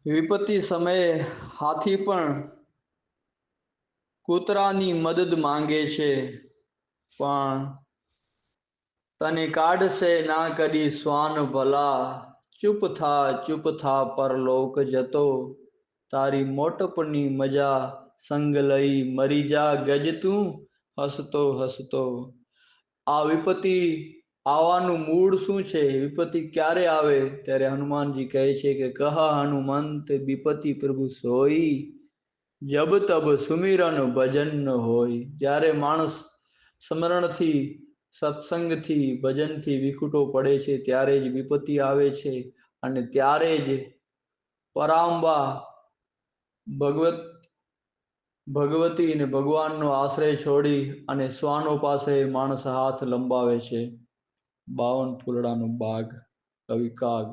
વિપત્તિ સમયે હાથી પણ કૂતરાની મદદ માંગે છે, પણ તને કાઢશે ના કરી શ્વાન ભલા. ચૂપ થા પરલોક જતો, તારી મોટપની મજા સંગ લઈ મરી જા ગજ તું હસતો હસતો. આ વિપત્તિ આવવાનું મૂળ શું છે? વિપત્તિ ક્યારે આવે? ત્યારે હનુમાનજી કહે છે કે કહા હનુમંત વિપત્તિ પ્રભુ સોઈ, જબ તબ સુમિરન ભજન ન હોય. જ્યારે માણસ સ્મરણથી, સત્સંગથી, ભજનથી વિખૂટો પડે છે ત્યારે જ વિપત્તિ આવે છે, અને ત્યારે જ પરાંબા ભગવતી અને ભગવાનનો આશ્રય છોડી અને શ્વાનો પાસે માણસ હાથ લંબાવે છે. 52 ફૂલડાનો બાગ, કવિ કાગ.